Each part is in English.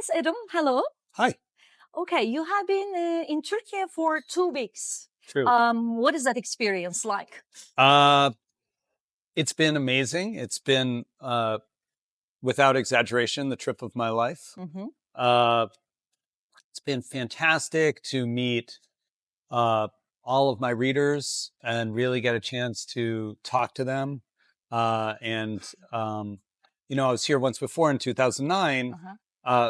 Yes, Adam, hello. Hi. Okay, you have been in Turkey for 2 weeks. True. What is that experience like? It's been amazing. It's been, without exaggeration, the trip of my life. Mm-hmm. It's been fantastic to meet all of my readers and really get a chance to talk to them. I was here once before in 2009,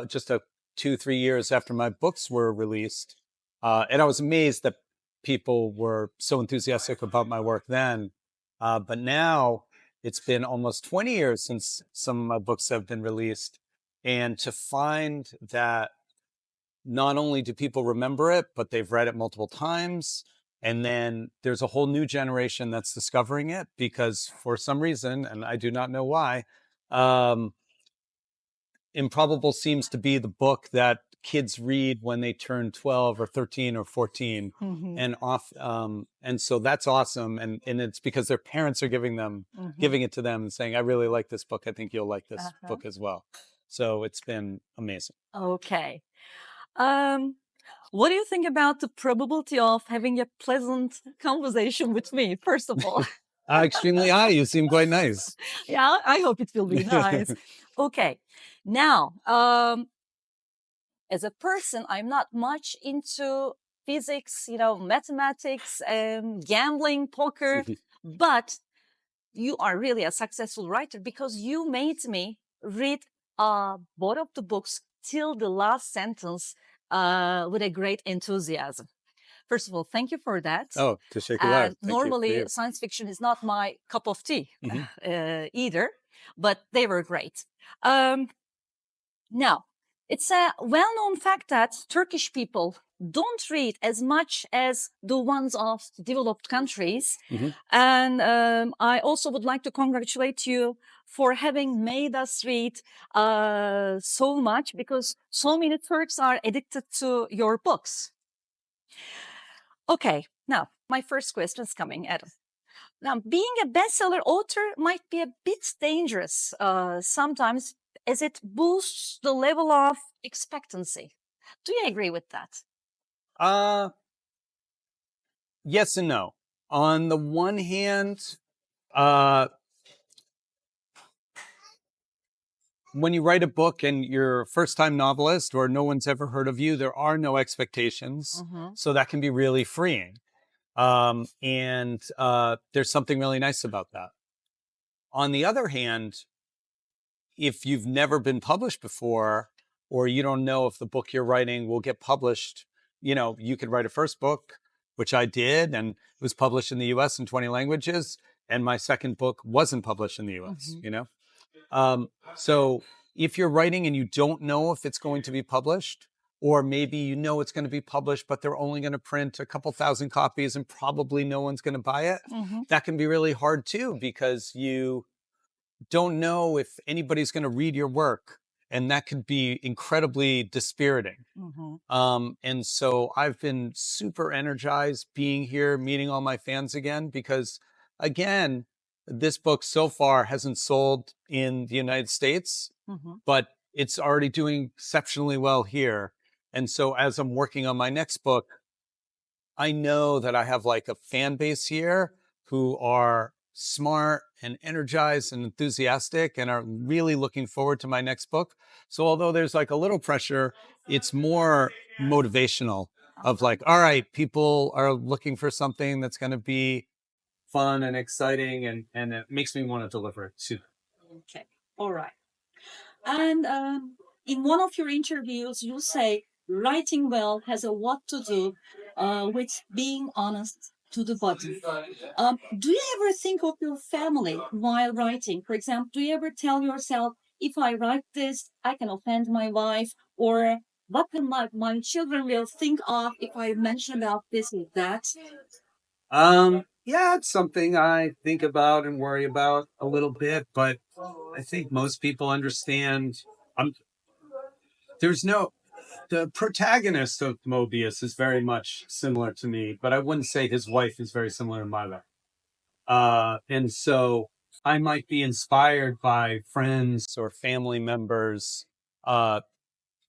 just 2-3 years after my books were released. And I was amazed that people were so enthusiastic about my work then. But now it's been almost 20 years since some of my books have been released. And to find that not only do people remember it, but they've read it multiple times. And then there's a whole new generation that's discovering it because for some reason, and I do not know why, Improbable seems to be the book that kids read when they turn 12 or 13 or 14. Mm-hmm. And so that's awesome. And it's because their parents are giving it to them and saying, I really like this book. I think you'll like this book as well. So it's been amazing. Okay. What do you think about the probability of having a pleasant conversation with me, first of all? Extremely high. You seem quite nice. Yeah, I hope it will be nice. Okay. Now, as a person, I'm not much into physics, mathematics, gambling, poker, but you are really a successful writer because you made me read both of the books till the last sentence with a great enthusiasm. First of all, thank you for that. Oh, teşekkürler. Normally, science fiction is not my cup of tea either, but they were great. Now, it's a well-known fact that Turkish people don't read as much as the ones of developed countries. And I also would like to congratulate you for having made us read so much because so many Turks are addicted to your books. Okay, now my first question is coming, Adam. Now, being a bestseller author might be a bit dangerous sometimes as it boosts the level of expectancy. Do you agree with that? Yes and no. On the one hand, when you write a book and you're a first-time novelist or no one's ever heard of you, there are no expectations. So that can be really freeing. There's something really nice about that. On the other hand, if you've never been published before, or you don't know if the book you're writing will get published, you could write a first book, which I did, and it was published in the US in 20 languages. And my second book wasn't published in the US, So if you're writing and you don't know if it's going to be published, or maybe it's going to be published, but they're only going to print a couple thousand copies and probably no one's going to buy it, that can be really hard too, because you don't know if anybody's going to read your work. And that could be incredibly dispiriting. And so I've been super energized being here, meeting all my fans again, because again, this book so far hasn't sold in the United States, but it's already doing exceptionally well here. And so as I'm working on my next book, I know that I have like a fan base here who are smart and energized and enthusiastic and are really looking forward to my next book. So although there's like a little pressure, it's more motivational of like, all right, people are looking for something that's going to be fun and exciting, and it makes me want to deliver it too. Okay, all right. And in one of your interviews, you say writing well has a lot to do with being honest to the body. Do you ever think of your family while writing? For example, do you ever tell yourself, if I write this, I can offend my wife, or what can my children will think of if I mention about this or that? Yeah, it's something I think about and worry about a little bit, but I think most people understand. The protagonist of Mobius is very much similar to me, but I wouldn't say his wife is very similar to my life. And so I might be inspired by friends or family members,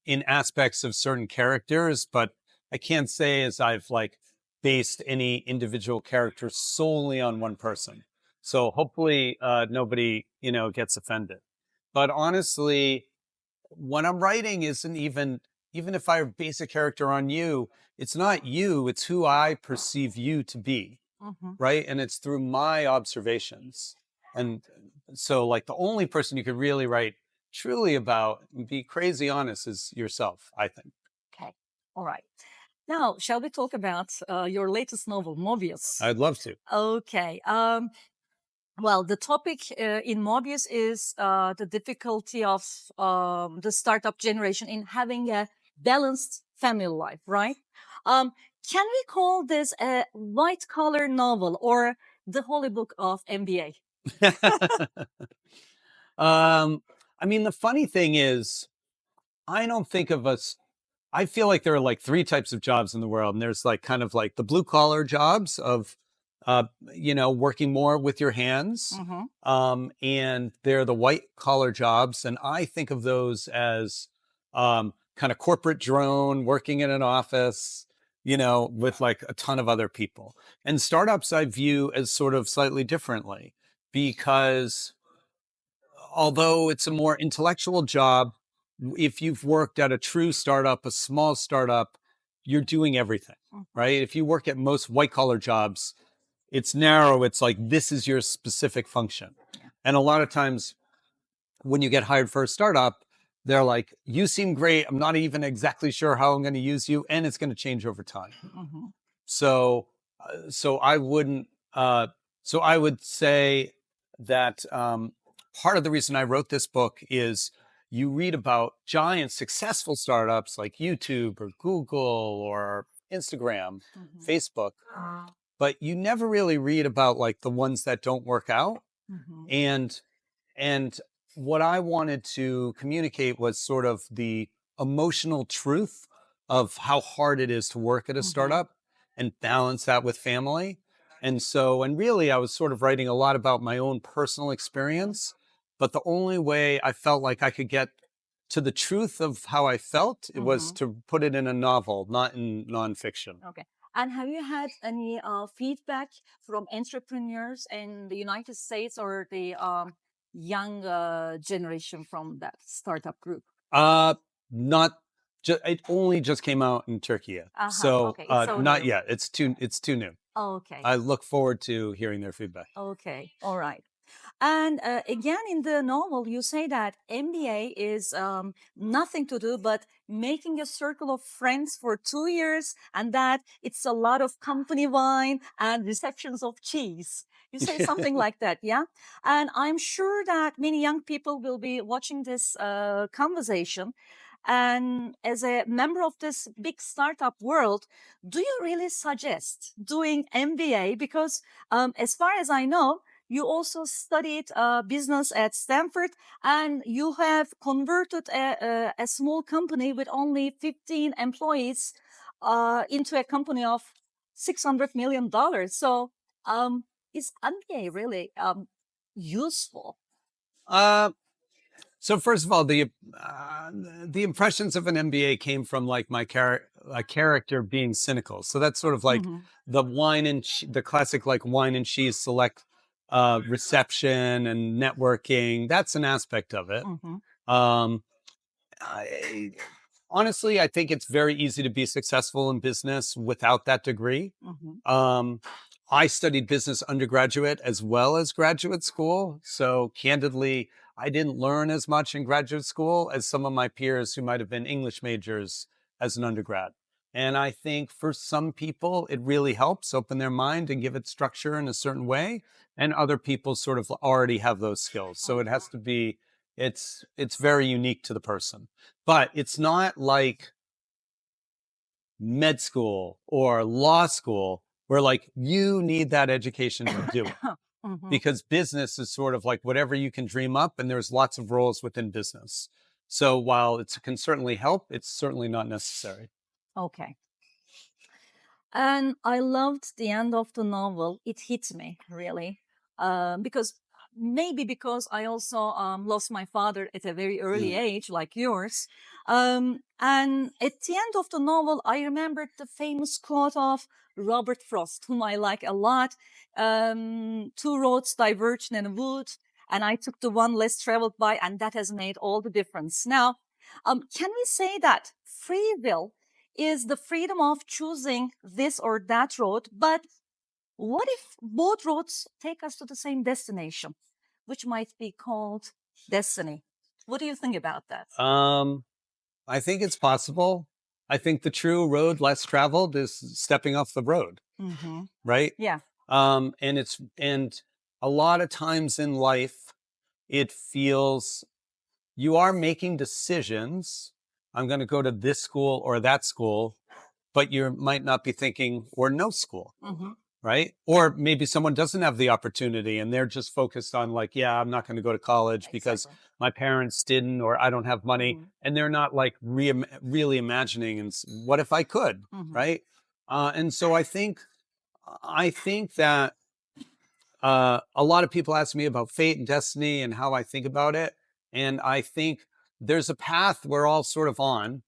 in aspects of certain characters, but I can't say as I've like based any individual character solely on one person. So hopefully nobody, gets offended. But honestly, what I'm writing isn't even if I base a character on you, it's not you, it's who I perceive you to be, right? And it's through my observations. And so like the only person you could really write truly about and be crazy honest is yourself, I think. Okay. All right. Now, shall we talk about your latest novel, Mobius? I'd love to. Okay. Well, the topic in Mobius is the difficulty of the startup generation in having a balanced family life, right? Can we call this a white collar novel or the holy book of MBA? I mean, the funny thing is, I don't think of us. I feel like there are like three types of jobs in the world, and there's like kind of like the blue collar jobs of, working more with your hands, and they're the white collar jobs, and I think of those as kind of corporate drone, working in an office, with like a ton of other people. And startups I view as sort of slightly differently because although it's a more intellectual job, if you've worked at a true startup, a small startup, you're doing everything, right? If you work at most white collar jobs, it's narrow. It's like, this is your specific function. And a lot of times when you get hired for a startup, they're like, you seem great. I'm not even exactly sure how I'm going to use you. And it's going to change over time. So, so I wouldn't, so I would say that, part of the reason I wrote this book is you read about giant successful startups like YouTube or Google or Instagram, Facebook, but you never really read about like the ones that don't work out. And what I wanted to communicate was sort of the emotional truth of how hard it is to work at a startup and balance that with family. And really I was sort of writing a lot about my own personal experience, but the only way I felt like I could get to the truth of how I felt, it was to put it in a novel, not in nonfiction. Okay. And have you had any feedback from entrepreneurs in the United States or the young generation from that startup group? Not just, it only just came out in Turkey. So, okay. It's so not new. yet. It's too new. Okay. I look forward to hearing their feedback. Okay. All right. And again, in the novel, you say that MBA is nothing to do but making a circle of friends for 2 years, and that it's a lot of company wine and receptions of cheese. You say something like that, yeah? And I'm sure that many young people will be watching this conversation. And as a member of this big startup world, do you really suggest doing MBA? Because as far as I know, you also studied business at Stanford, and you have converted a small company with only 15 employees into a company of $600 million. So is MBA really useful? So first of all, the impressions of an MBA came from like my character being cynical. So that's sort of like the the classic like wine and cheese select reception and networking. That's an aspect of it. Honestly, I think it's very easy to be successful in business without that degree. I studied business undergraduate as well as graduate school. So candidly, I didn't learn as much in graduate school as some of my peers who might have been English majors as an undergrad. And I think for some people, it really helps open their mind and give it structure in a certain way. And other people sort of already have those skills. So it has to be, it's very unique to the person. But it's not like med school or law school where like you need that education to do it. Because business is sort of like whatever you can dream up, and there's lots of roles within business. So while it can certainly help, it's certainly not necessary. Okay. And I loved the end of the novel. It hit me really, because maybe because I also lost my father at a very early age, like yours. And at the end of the novel, I remembered the famous quote of Robert Frost, whom I like a lot. Two roads diverged in a wood, and I took the one less traveled by, and that has made all the difference. Now, can we say that free will is the freedom of choosing this or that road, but what if both roads take us to the same destination, which might be called destiny? What do you think about that? I think it's possible. I think the true road less traveled is stepping off the road, right? Yeah. And a lot of times in life, it feels you are making decisions. I'm going to go to this school or that school, but you might not be thinking or no school. Right? Or maybe someone doesn't have the opportunity and they're just focused on like, yeah, I'm not going to go to college because my parents didn't, or I don't have money. And they're not like really imagining, and what if I could, right? And so I think that a lot of people ask me about fate and destiny and how I think about it. And I think there's a path we're all sort of on,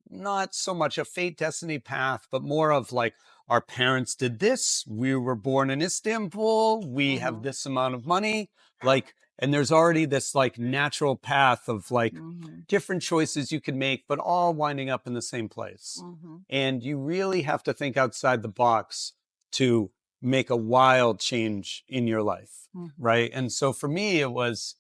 not so much a fate destiny path, but more of like, our parents did this. We were born in Istanbul. We have this amount of money. Like, and there's already this like natural path of like different choices you can make, but all winding up in the same place. And you really have to think outside the box to make a wild change in your life. Right. And so for me, it was,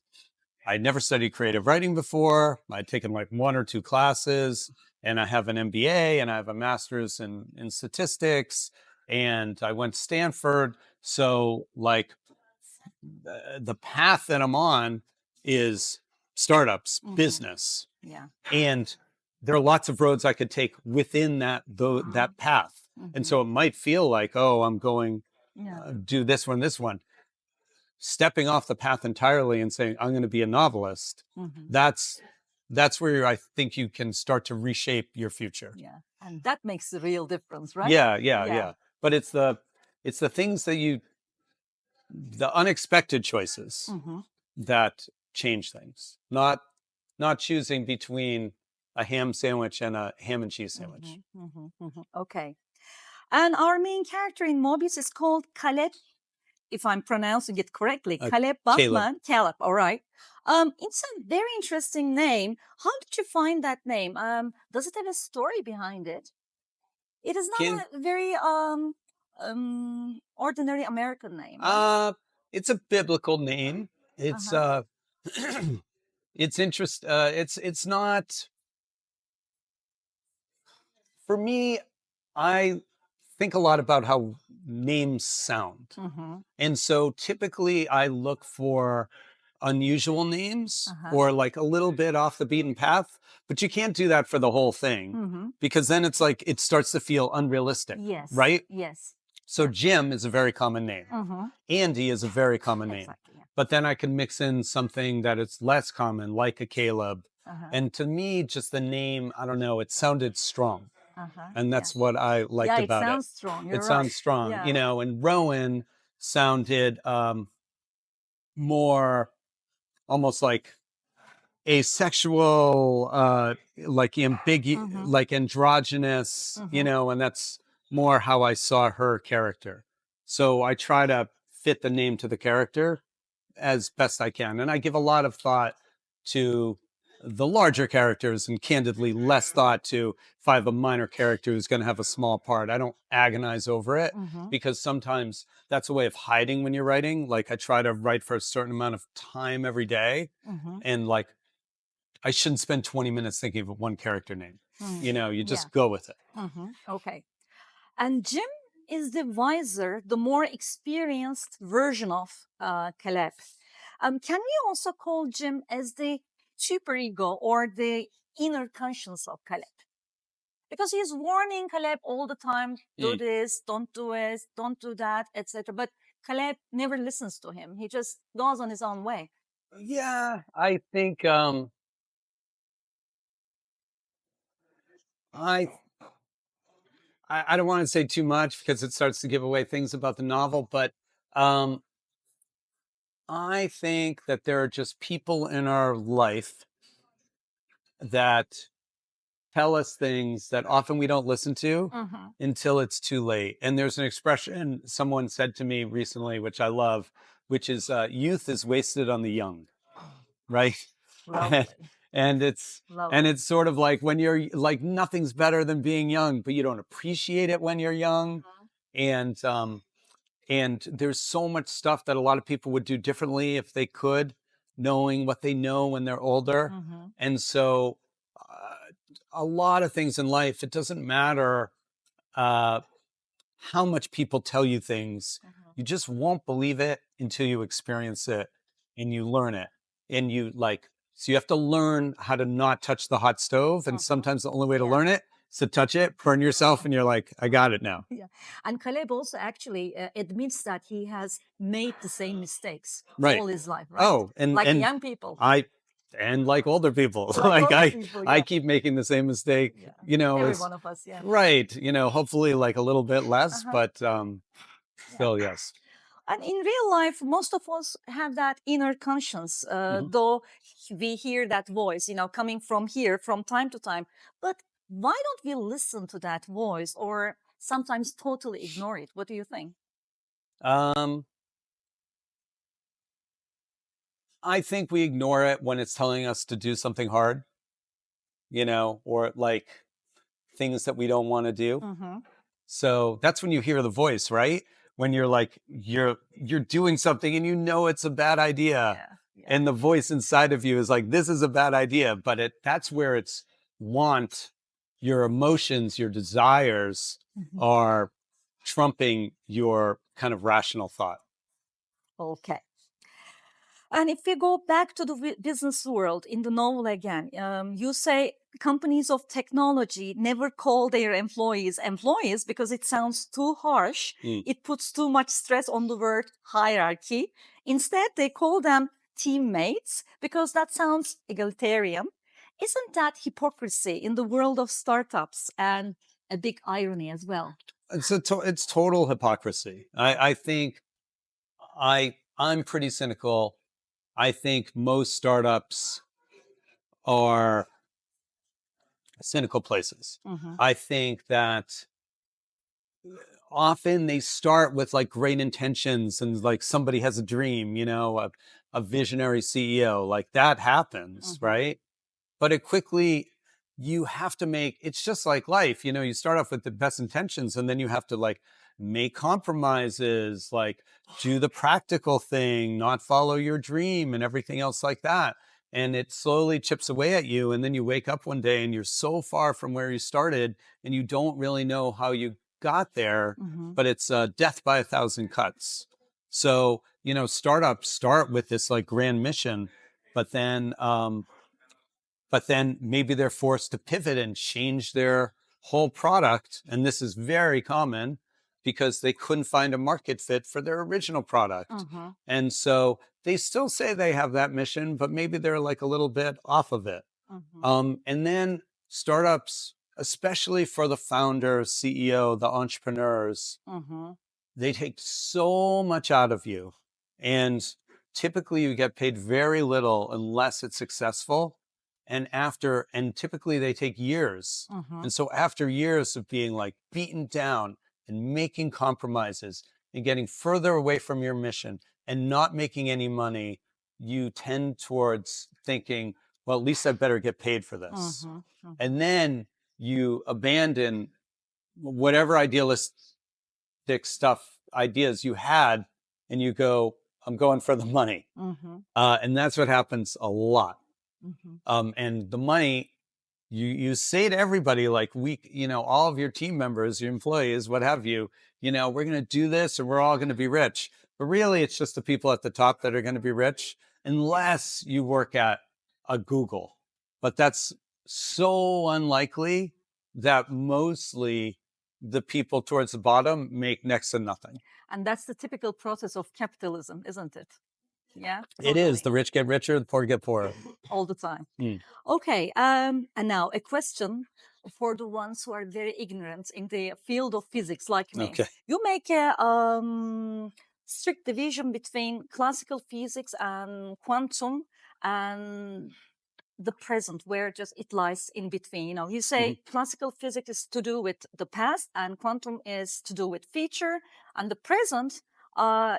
I'd never studied creative writing before. I'd taken like 1 or 2 classes, and I have an MBA and I have a master's in statistics, and I went to Stanford. So like the path that I'm on is startups, business. Yeah. And there are lots of roads I could take within that path. And so it might feel like, oh, I'm going do this one. Stepping off the path entirely and saying, I'm going to be a novelist, that's where I think you can start to reshape your future. Yeah. And that makes the real difference, right? Yeah. But it's the things that the unexpected choices that change things, not choosing between a ham sandwich and a ham and cheese sandwich. Okay. And our main character in Mobius is called Caleb, if I'm pronouncing it correctly. Caleb Bachman. Caleb, all right. It's a very interesting name. How did you find that name? Does it have a story behind it? It is not a very ordinary American name. Right? It's a biblical name. It's it's interest. It's not. For me, I think a lot about how names sound. And so typically I look for unusual names or like a little bit off the beaten path, but you can't do that for the whole thing because then it's like it starts to feel unrealistic. Yes. Right? Yes. So Jim is a very common name. Andy is a very common name. Exactly. But then I can mix in something that is less common, like a Caleb. And to me, just the name, I don't know, it sounded strong. And that's what I liked about it. Sounds strong. You're it sounds strong, Yeah. you know, and Rowan sounded more almost like asexual, like like androgynous, you know, and that's more how I saw her character. So I try to fit the name to the character as best I can. And I give a lot of thought to the larger characters and candidly less thought to if I have a minor character who's going to have a small part. I don't agonize over it because sometimes that's a way of hiding when you're writing. Like I try to write for a certain amount of time every day and like I shouldn't spend 20 minutes thinking of one character name. You know, you just go with it. Okay. And Jim is the wiser, the more experienced version of Caleb. Can we also call Jim as the superego or the inner conscience of Caleb? Because he's warning Caleb all the time, do this, don't do it, don't do that, etc. But Caleb never listens to him. He just goes on his own way. Yeah, I think I don't want to say too much because it starts to give away things about the novel, but I think that there are just people in our life that tell us things that often we don't listen to until it's too late. And there's an expression someone said to me recently, which I love, which is youth is wasted on the young, right? Lovely. and it's Lovely. and it's sort of like when you're like nothing's better than being young, but you don't appreciate it when you're young. And there's so much stuff that a lot of people would do differently if they could, knowing what they know when they're older. And so a lot of things in life, it doesn't matter how much people tell you things. You just won't believe it until you experience it and you learn it. And you so you have to learn how to not touch the hot stove. And sometimes the only way to learn it is to touch it, burn yourself, and you're like, I got it now. Yeah. And Caleb also actually admits that he has made the same mistakes Right. all his life, right? Oh, and young people. And like older people, I keep making the same mistake, Every one of us, right. Hopefully like a little bit less, but still, yes. And in real life, most of us have that inner conscience, though we hear that voice, coming from here from time to time. But why don't we listen to that voice or sometimes totally ignore it? What do you think? I think we ignore it when it's telling us to do something hard, or like things that we don't want to do. So that's when you hear the voice, right? When you're like, you're doing something and it's a bad idea. And the voice inside of you is like, this is a bad idea. But that's where it's your emotions, your desires are trumping your kind of rational thought. Okay. And if we go back to the business world in the novel again, you say companies of technology never call their employees because it sounds too harsh. It puts too much stress on the word hierarchy. Instead, they call them teammates because that sounds egalitarian. Isn't that hypocrisy in the world of startups and a big irony as well? It's total hypocrisy. I think I'm pretty cynical. I think most startups are cynical places. I think that often they start with like great intentions and like somebody has a dream, a visionary CEO, like that happens, right? But you have to it's just like life, you start off with the best intentions and then you have to like make compromises, like do the practical thing, not follow your dream and everything else like that. And it slowly chips away at you. And then you wake up one day and you're so far from where you started and you don't really know how you got there, but it's death by 1,000 cuts. So, startups start with this like grand mission, but then maybe they're forced to pivot and change their whole product. And this is very common because they couldn't find a market fit for their original product. And so they still say they have that mission, but maybe they're like a little bit off of it. And then startups, especially for the founder, CEO, the entrepreneurs, they take so much out of you. And typically you get paid very little unless it's successful. And typically they take years. And so after years of being like beaten down and making compromises and getting further away from your mission and not making any money, you tend towards thinking, well, at least I better get paid for this. And then you abandon whatever idealistic ideas you had, and you go, I'm going for the money. And that's what happens a lot. And the money, you say to everybody, like all of your team members, your employees, what have you, we're going to do this and we're all going to be rich. But really, it's just the people at the top that are going to be rich, unless you work at a Google. But that's so unlikely that mostly the people towards the bottom make next to nothing. And that's the typical process of capitalism, isn't it? Yeah, totally. It is. The rich get richer, the poor get poorer. All the time. Okay. And now a question for the ones who are very ignorant in the field of physics, like me. Okay. You make a strict division between classical physics and quantum and the present, where just it lies in between. You know, you say classical physics is to do with the past and quantum is to do with future, and the present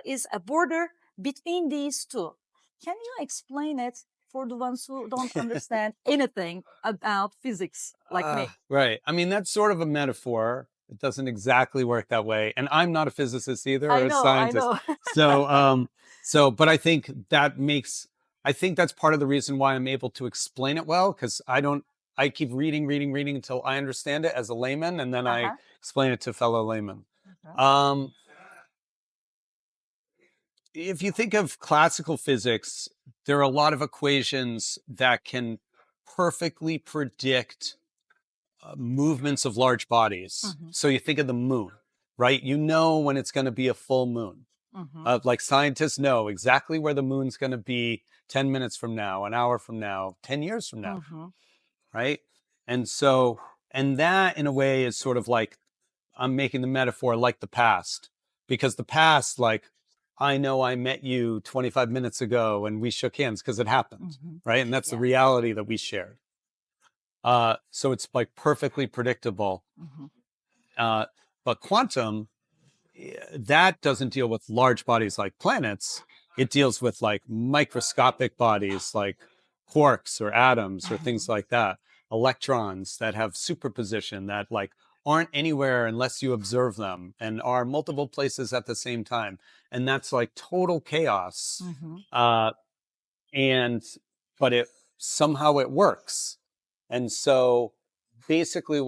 is a border between these two. Can you explain it for the ones who don't understand anything about physics like me? Right. I mean, that's sort of a metaphor. It doesn't exactly work that way. And I'm not a physicist either, or a scientist. But I think I think that's part of the reason why I'm able to explain it well, because I keep reading until I understand it as a layman, and then I explain it to fellow laymen. If you think of classical physics, there are a lot of equations that can perfectly predict movements of large bodies. So you think of the moon, right? You know when it's going to be a full moon. Like scientists know exactly where the moon's going to be 10 minutes from now, an hour from now, 10 years from now, right? And that in a way is sort of like, I'm making the metaphor like the past, because the past, like, I know I met you 25 minutes ago and we shook hands because it happened, right? And that's the reality that we shared. So it's like perfectly predictable. But quantum, that doesn't deal with large bodies like planets. It deals with like microscopic bodies like quarks or atoms or things like that. Electrons that have superposition that like aren't anywhere unless you observe them and are multiple places at the same time. And that's like total chaos. But somehow it works. And so basically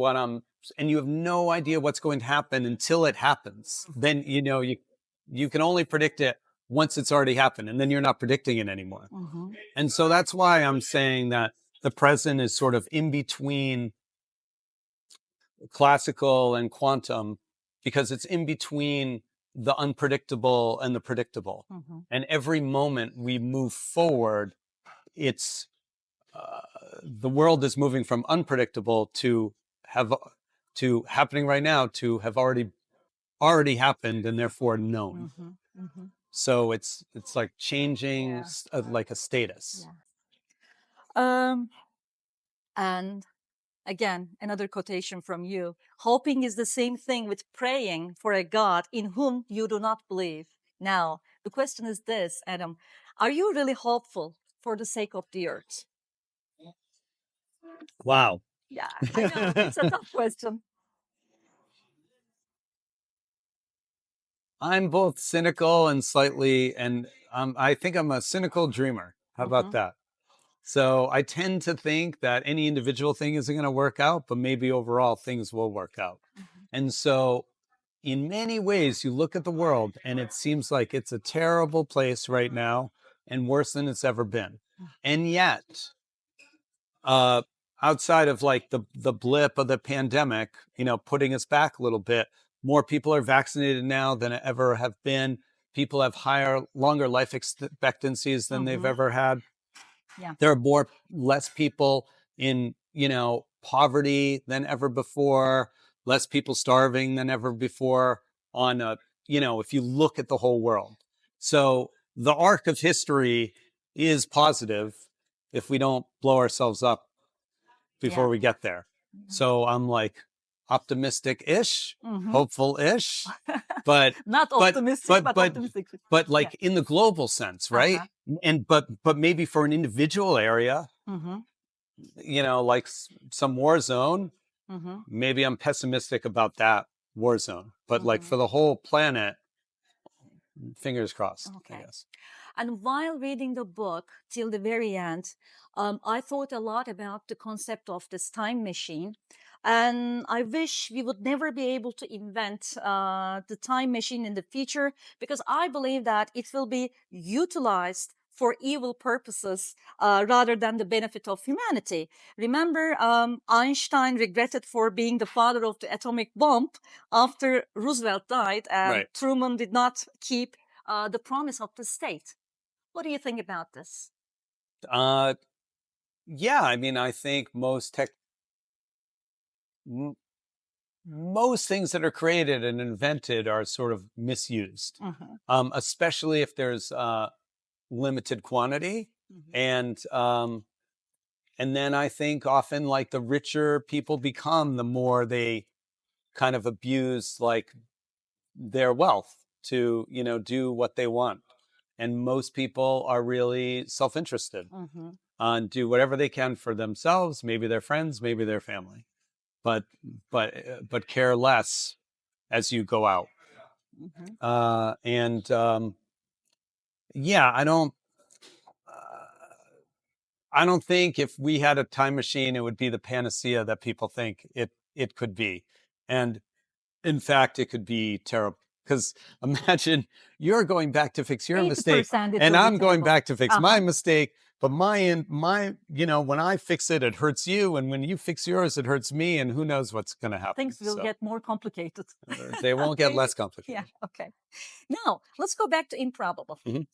and you have no idea what's going to happen until it happens. Then, you can only predict it once it's already happened, and then you're not predicting it anymore. And so that's why I'm saying that the present is sort of in between classical and quantum, because it's in between the unpredictable and the predictable. And every moment we move forward, it's the world is moving from unpredictable to happening right now to have already happened and therefore known. So it's like changing like a status. And again, another quotation from you: hoping is the same thing with praying for a God in whom you do not believe. Now, the question is this, Adam: are you really hopeful for the sake of the earth? Wow. Yeah, I know. It's a tough question. I'm both cynical and I think I'm a cynical dreamer. How about that? So I tend to think that any individual thing isn't going to work out, but maybe overall things will work out. And so in many ways, you look at the world and it seems like it's a terrible place right now and worse than it's ever been. And yet, outside of like the blip of the pandemic, putting us back a little bit, more people are vaccinated now than ever have been. People have longer life expectancies than they've ever had. There are less people in, poverty than ever before, less people starving than ever before if you look at the whole world. So the arc of history is positive if we don't blow ourselves up before we get there. So I'm like optimistic-ish, hopeful-ish, but not optimistic, but optimistic. But like in the global sense, right? And but maybe for an individual area, like some war zone, maybe I'm pessimistic about that war zone. But like for the whole planet, fingers crossed, I guess. And while reading the book till the very end, I thought a lot about the concept of this time machine. And I wish we would never be able to invent the time machine in the future, because I believe that it will be utilized for evil purposes rather than the benefit of humanity. Remember, Einstein regretted for being the father of the atomic bomb after Roosevelt died, and Truman did not keep the promise of the state. What do you think about this? Yeah, I mean, I think most things that are created and invented are sort of misused, especially if there's limited quantity. Mhm. And then I think often like the richer people become, the more they kind of abuse like their wealth to, you know, do what they want. And most people are really self-interested and do whatever they can for themselves, maybe their friends, maybe their family, but but care less as you go out. And yeah, I don't think if we had a time machine, it would be the panacea that people think it could be. And in fact, it could be terrible. Because imagine you're going back to fix your mistake, 80% it and will be I'm going terrible. back to fix my mistake. But my, you know, when I fix it, it hurts you, and when you fix yours, it hurts me, and who knows what's going to happen? Things will get more complicated. They won't get less complicated. Yeah. Okay. Now let's go back to improbable. Mhm.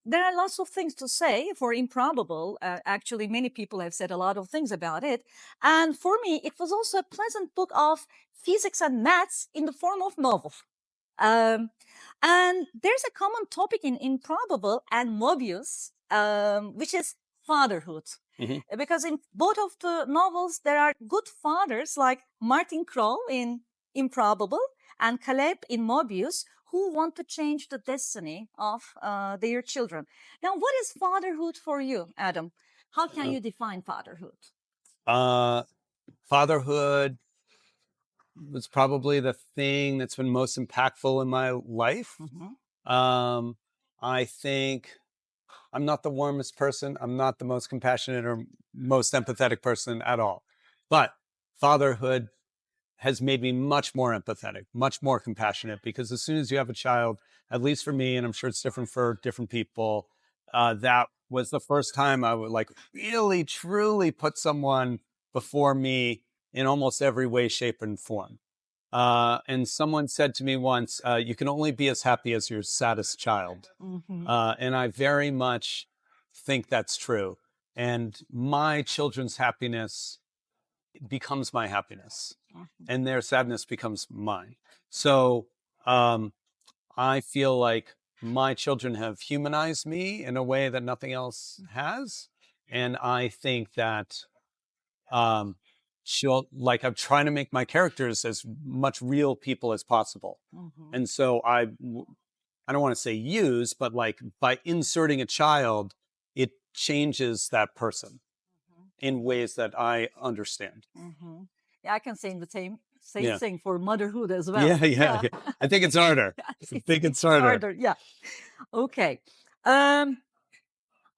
There are lots of things to say for improbable. Actually, many people have said a lot of things about it. And for me, it was also a pleasant book of physics and maths in the form of novel. Um, and there's a common topic in improbable and Mobius, which is fatherhood. Mhm. Because in both of the novels, there are good fathers like Martin Crow in Improbable and Caleb in Mobius, who want to change the destiny of their children. Now, what is fatherhood for you, Adam? How can you define fatherhood? Fatherhood was probably the thing that's been most impactful in my life. I think I'm not the warmest person. I'm not the most compassionate or most empathetic person at all. But fatherhood has made me much more empathetic, much more compassionate, because as soon as you have a child, at least for me, and I'm sure it's different for different people, that was the first time I would like really, truly put someone before me in almost every way, shape, and form. And someone said to me once, you can only be as happy as your saddest child. And I very much think that's true. And my children's happiness becomes my happiness, and their sadness becomes mine. So I feel like my children have humanized me in a way that nothing else has. And I think that like I'm trying to make my characters as much real people as possible. And so I don't want to say use, but like by inserting a child, it changes that person in ways that I understand. Yeah, I can say the same Yeah. thing for motherhood as well. Yeah. I think it's harder. I think it's harder. Yeah. Okay.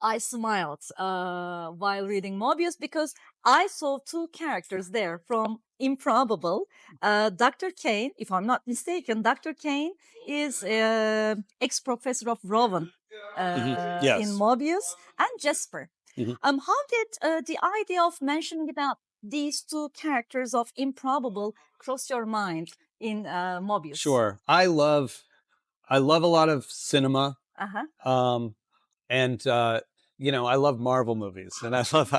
I smiled while reading Mobius because I saw two characters there from Improbable. Dr. Kane, if I'm not mistaken, Dr. Kane is ex-professor of Rowan in Yes. Mobius, and Jasper. How did the idea of mentioning about these two characters of Improbable cross your mind in Mobius? Sure. I love a lot of cinema. And you know, I love Marvel movies, and I love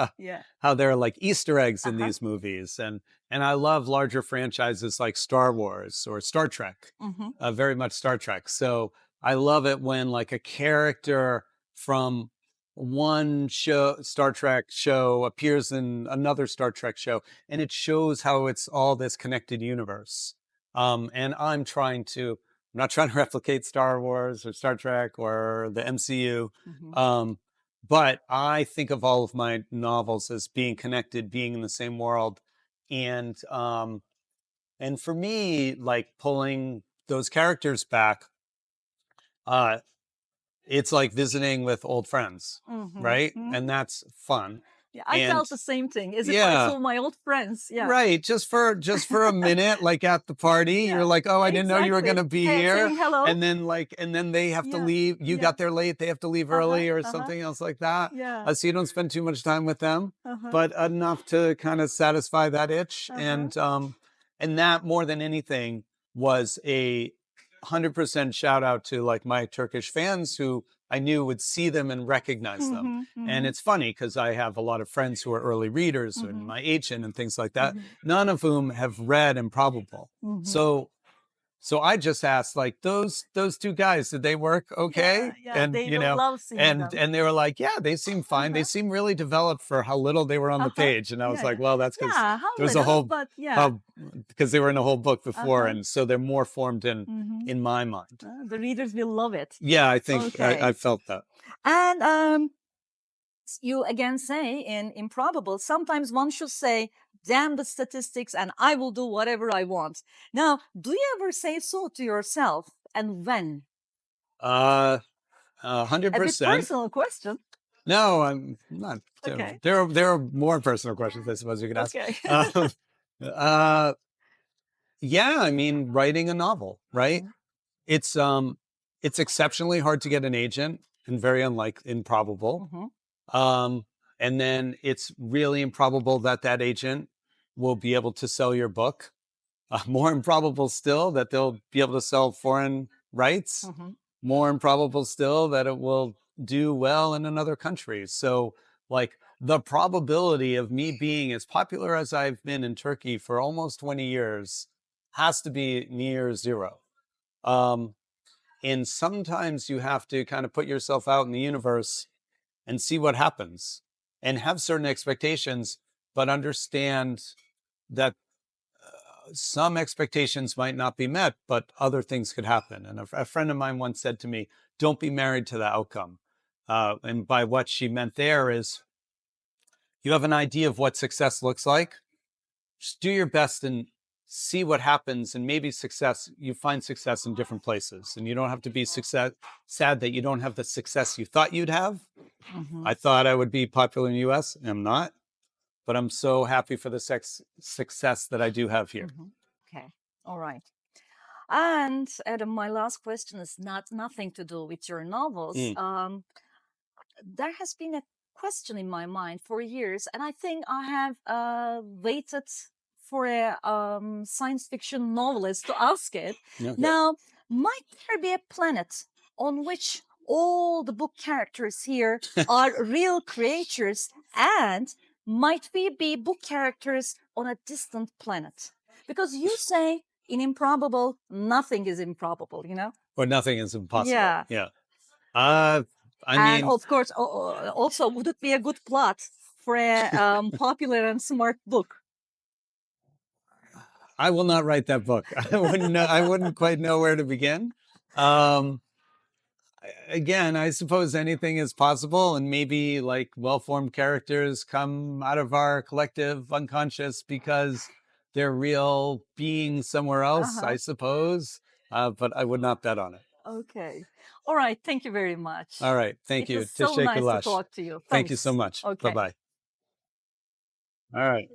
how there are like Easter eggs in these movies, and I love larger franchises like Star Wars or Star Trek, very much Star Trek. So I love it when like a character from one show, Star Trek show, appears in another Star Trek show, and it shows how it's all this connected universe. And I'm not trying to replicate Star Wars or Star Trek or the MCU. But I think of all of my novels as being connected, being in the same world. And for me, like pulling those characters back, it's like visiting with old friends, right? And that's fun. Yeah, I felt the same thing. As if I saw my old friends. Yeah. Right. Just for a minute, like at the party, you're like, oh, I didn't know you were gonna be here. Hello. And then they have to leave. You got there late, they have to leave early or something else like that. Yeah. So you don't spend too much time with them, but enough to kind of satisfy that itch. And that more than anything was a 100% shout out to like my Turkish fans who I knew would see them and recognize them. And it's funny because I have a lot of friends who are early readers and my agent and things like that, none of whom have read Improbable. So I just asked, like, those two guys, did they work okay? And they you will know, love seeing them. and they were like, yeah, they seem fine. They seem really developed for how little they were on the page. And I was like, well, that's because how there was a little, whole, but because they were in a whole book before, and so they're more formed in my mind. the readers will love it. Yeah, I think I felt that. And you again say in Improbable, sometimes one should say, damn the statistics and I will do whatever I want. Now, do you ever say so to yourself, and when? 100%. A bit personal question. No, I'm not. Okay. There are more personal questions, I suppose you could ask. Okay. Yeah, I mean, writing a novel, right? It's exceptionally hard to get an agent and very improbable. And then it's really improbable that that agent will be able to sell your book. More improbable still that they'll be able to sell foreign rights. More improbable still that it will do well in another country. So like the probability of me being as popular as I've been in Turkey for almost 20 years has to be near zero. And sometimes you have to kind of put yourself out in the universe and see what happens and have certain expectations, but understand that some expectations might not be met, but other things could happen. And a friend of mine once said to me, don't be married to the outcome. And by what she meant there is, you have an idea of what success looks like. Just do your best and see what happens. And maybe you find success in different places. And you don't have to be sad that you don't have the success you thought you'd have. I thought I would be popular in the US. I'm not. But I'm so happy for the success that I do have here. Okay. All right. And Adam, my last question is nothing to do with your novels. There has been a question in my mind for years, and I think I have waited for a science fiction novelist to ask it. Okay. Now, might there be a planet on which all the book characters here are real creatures, and might we be book characters on a distant planet? Because you say in Improbable, nothing is improbable, you know? Or nothing is impossible. Yeah. Yeah. I mean, of course, also, would it be a good plot for a popular and smart book? I will not write that book. I wouldn't quite know where to begin. Again, I suppose anything is possible, and maybe like well-formed characters come out of our collective unconscious because they're real beings somewhere else, I suppose. But I would not bet on it. Okay. All right. Thank you very much. All right. Thank you. It was so nice to talk to you. Thank you so much. Okay. Bye-bye. All right.